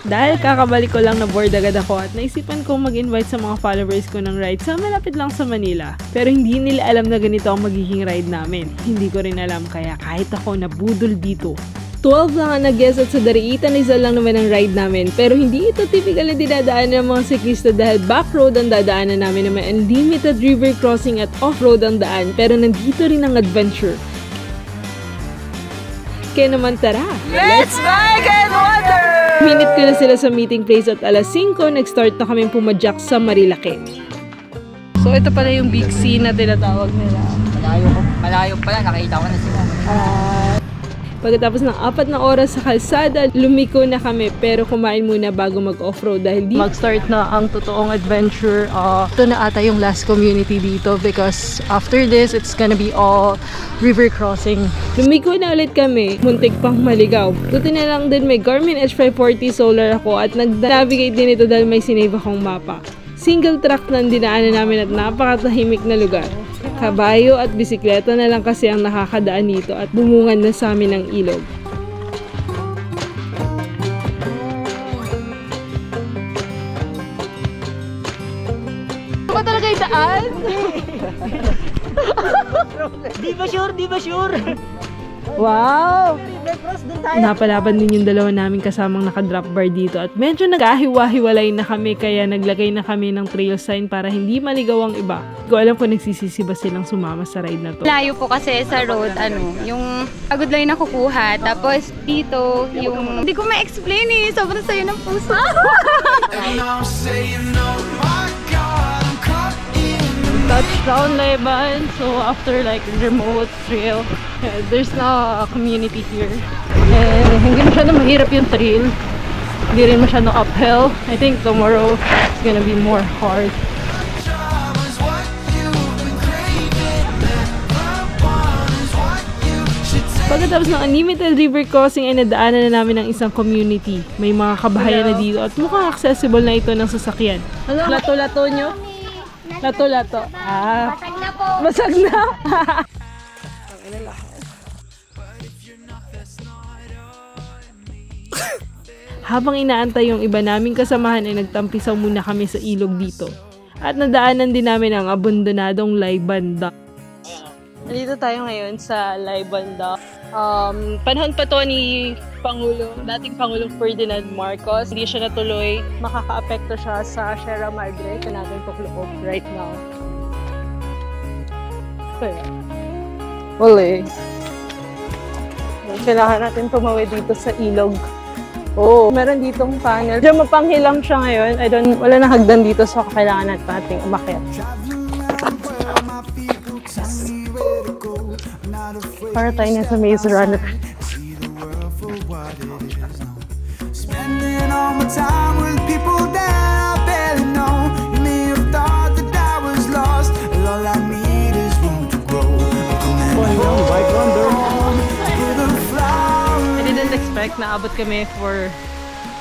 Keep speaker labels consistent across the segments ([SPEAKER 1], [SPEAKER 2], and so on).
[SPEAKER 1] Dahil kakabalik ko lang na bored agad ako at naisipan kong mag-invite sa mga followers ko ng ride sa malapit lang sa Manila. Pero hindi nila alam na ganito ang magiging ride namin. Hindi ko rin alam kaya kahit ako nabudol dito. 12 lang ang nag-guess at sa Dariitan isa lang naman ang ride namin. Pero hindi ito typical na dinadaanan ng mga siklista dahil back-road ang dadaanan namin na may unlimited river crossing at off-road ang daan. Pero nandito rin ang adventure. Kaya naman tara!
[SPEAKER 2] Let's bike and water!
[SPEAKER 1] Minute ko na sila sa meeting place at alas 5, nag-start na kaming pumadyak sa Marilake. So ito pala yung big C na tinatawag nila.
[SPEAKER 2] Malayo pala, nakita ko na sila.
[SPEAKER 1] Pagkatapos ng 4 na oras sa kalsada, lumiko na kami pero kumain muna bago mag-offroad dahil mag-start na ang totoong adventure. Ito na ata yung last community dito because after this, it's gonna be all river crossing. Lumiko na ulit kami, muntik pang maligaw. Buti na lang din may Garmin H540 solar ako at nag-navigate din ito dahil may sinave akong mapa. Single track na dinaanan namin at napakatahimik na lugar. Kabayo at bisikleta na lang kasi ang nakakadaan dito at bumungan na sa amin ng ilog. Ano ba talaga yung daan?
[SPEAKER 2] Di ba sure? Di ba sure?
[SPEAKER 1] Wow! Napalaban din yung dalawa namin kasamang naka-drop bar dito at medyo nag-ahiwa-hiwalay na kami kaya naglagay na kami ng trail sign para hindi maligaw ang iba. Hindi ko alam kung nagsisisi ba silang sumama sa ride na to.
[SPEAKER 3] Layo po kasi sa road, yung pagod lang yung nakukuha. Tapos dito, yung... Hindi ko ma-explain eh. Sobrang sayo ng puso.
[SPEAKER 1] Touchdown Leban. So after like remote trail, there's now a community here. And hindi masyadong mahirap yung trail. Hindi rin masyadong uphill. I think tomorrow it's gonna be more hard. Pagkatapos ng unlimited river crossing ay nadaanan na namin ng isang community. May mga kabahayan na dito at mukhang accessible na ito ng sasakyan. Lato-lato nyo? Lato-lato.
[SPEAKER 3] Basag na po.
[SPEAKER 1] Basag na. Habang inaantay yung iba naming kasamahan ay nagtampisaw muna kami sa ilog dito. At nadaanan din namin ang abandonadong Laiban Dock. Nandito tayo ngayon sa Laiban Dock. Panahon pa to ni dating Pangulong Ferdinand Marcos. Hindi siya natuloy. Makaka-apekto siya sa Sierra Madre. Ito natin tukloob right now. Uli. Kailangan natin tumawid dito sa ilog. Oh, meron ditong panel. Diyan mapanghilam siya ngayon. Wala na hagdan dito so kailangan natin umakyat. Para tayo na sa Maze Runner. I didn't expect na abot kami for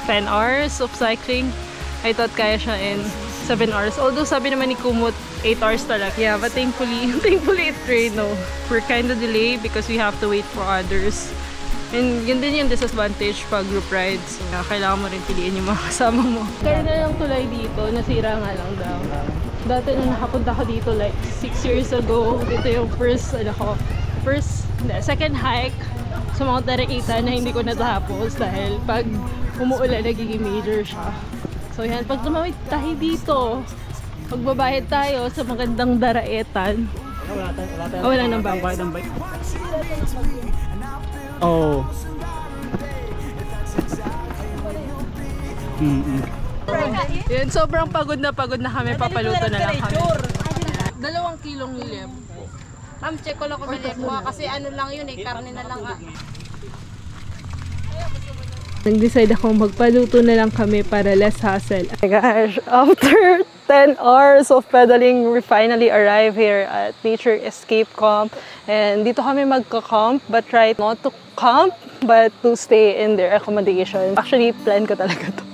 [SPEAKER 1] 10 hours of cycling. I thought kaya siya in 7 hours. Although sabi naman ni Kumut, 8 hours talaga. Yeah, but thankfully it rained, no. We're kind of delayed because we have to wait for others. And yun din yung disadvantage pag group rides. So, kailangan mo rin piliin yung mga kasama mo. Kaya na lang tulay dito, nasira nga lang daw. Dati nung nakapunta ko dito like 6 years ago, ito yung second hike sa Mount Dariitan na hindi ko natapos dahil pag umuulan nagiging major siya. So yan, pag tumawid tayo dito, magbabayad tayo sa magandang Daraitan. Wala nang bangbayad ng bike.
[SPEAKER 4] Oh.
[SPEAKER 1] Yan, sobrang pagod na kami, papaluto na lang kami. 2 kilong liempo.
[SPEAKER 3] Ma'am, check ko lang kung may liempo kasi ano lang yun eh, karne na lang
[SPEAKER 1] Nag-decide ako magpaluto na lang kami para less hassle. Oh my gosh, after 10 hours of pedaling, we finally arrive here at Nature Escape Camp. And dito kami magka-camp, but try not to camp, but to stay in their accommodation. Actually, plan ko talaga to.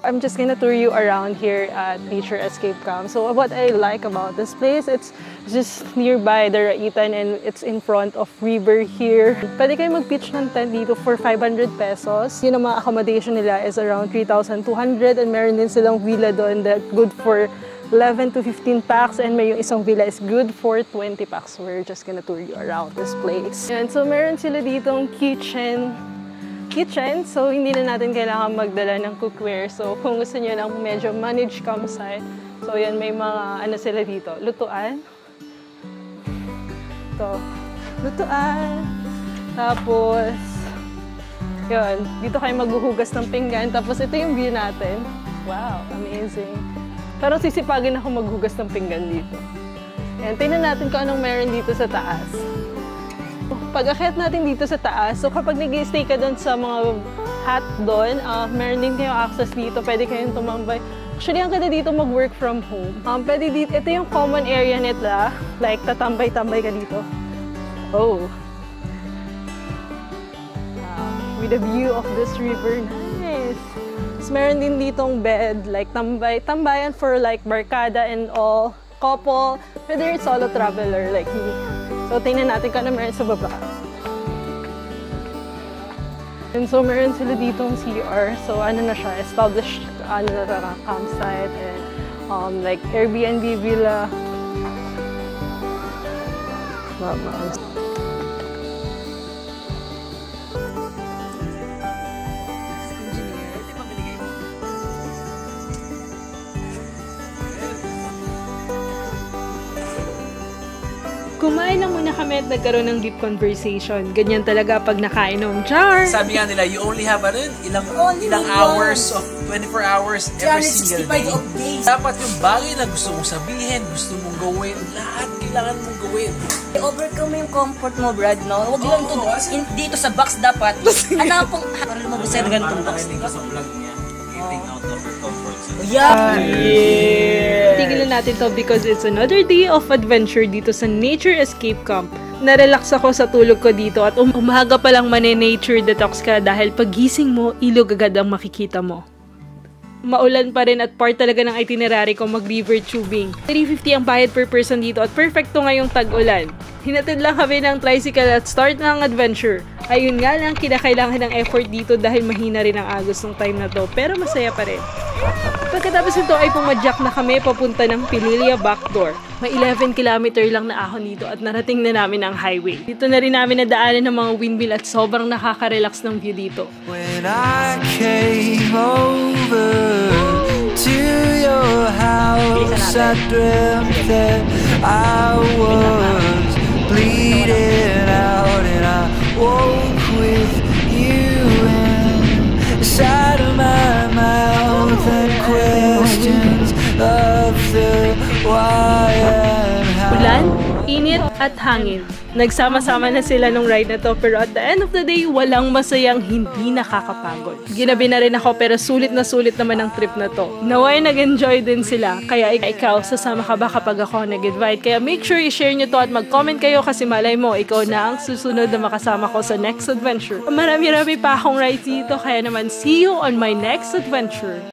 [SPEAKER 1] I'm just gonna tour you around here at Nature Escape Camp. So what I like about this place, it's just nearby the Raitan and it's in front of river here. Pwede kayo mag-pitch ng tent dito for 500 pesos. Yung mga accommodation nila is around 3,200 and meron din silang villa doon that good for 11 to 15 packs and may yung isang villa is good for 20 packs. We're just gonna tour you around this place. And so meron sila ditong kitchen, so hindi na natin kailangan magdala ng cookware. So kung gusto niyo ng medyo managed campsite, so yan may mga ano sila dito, lutuan. Ito, lutuan. Tapos, yun, dito kayo maghuhugas ng pinggan. Tapos ito yung view natin. Wow, amazing. Pero sisipagin ako maghugas ng pinggan dito. Ayan, tingnan natin kung anong meron dito sa taas. Pag-akyat natin dito sa taas, so kapag nag-stay ka doon sa mga hut doon, meron din kayong access dito, pwede kayong tumambay. Actually, ang ganda dito mag-work from home. Pwede dito, ito yung common area nila, like tatambay-tambay ka dito. Oh! With the view of this river, nice! So, meron din ditong bed, like tambayan for like barkada and all, couple, whether it's solo traveler like me. So, tingnan natin kung ano meron sa baba. And so, meron sila ditong CR. So, ano na siya, established campsite and like Airbnb villa. Kumain lang muna kami at nagkaroon ng deep conversation. Ganyan talaga pag nakainom. Char!
[SPEAKER 4] Sabi nga nila, you only have ilang hours of 24 hours every single day. Dapat yung bagay na gusto mong sabihin, gusto mong gawin, lahat kailangan mong gawin.
[SPEAKER 2] I-overcome mo yung comfort mo, Brad, no? Huwag lang ito, dito sa box dapat. Hanapong, para lumabas sa ganitong box.
[SPEAKER 4] Sa vlog niya, getting out of your comfort zone.
[SPEAKER 2] Yeah!
[SPEAKER 1] Tigilan natin to because it's another day of adventure dito sa Nature Escape Camp. Narelax ako sa tulog ko dito at umaga pa lang nature detox ka dahil pagising mo, ilog agad ang makikita mo. Maulan pa rin at part talaga ng itinerary ko mag-river tubing. 350 ang bayad per person dito at perfecto ngayong tag-ulan. Hinatid lang kami ng tricycle at start ng adventure. Ayun nga lang, kinakailangan ng effort dito dahil mahina rin ang agos ng time na to, pero masaya pa rin. Pagkatapos nito ay pumadyak na kami papunta ng Pinilia Backdoor. May 11 kilometer lang na ahon dito at narating na namin ang highway. Dito na rin namin nadaanan ng mga windmill at sobrang nakaka-relax ng view dito.
[SPEAKER 5] When I came over to your house, I dreamt that I was bleeding out and I woke with you inside of my mouth and questions of the why and how.
[SPEAKER 1] Ulan, init at hangin. Nagsama-sama na sila nung ride na to pero at the end of the day, walang masayang hindi nakakapagod. Ginabi na rin ako pero sulit na sulit naman ang trip na to. Naway nag-enjoy din sila. Kaya ikaw, sasama ka ba kapag ako nag-invite? Kaya make sure i-share nyo to at mag-comment kayo kasi malay mo, ikaw na ang susunod na makasama ko sa next adventure. Marami-rami pa akong rides dito kaya naman see you on my next adventure.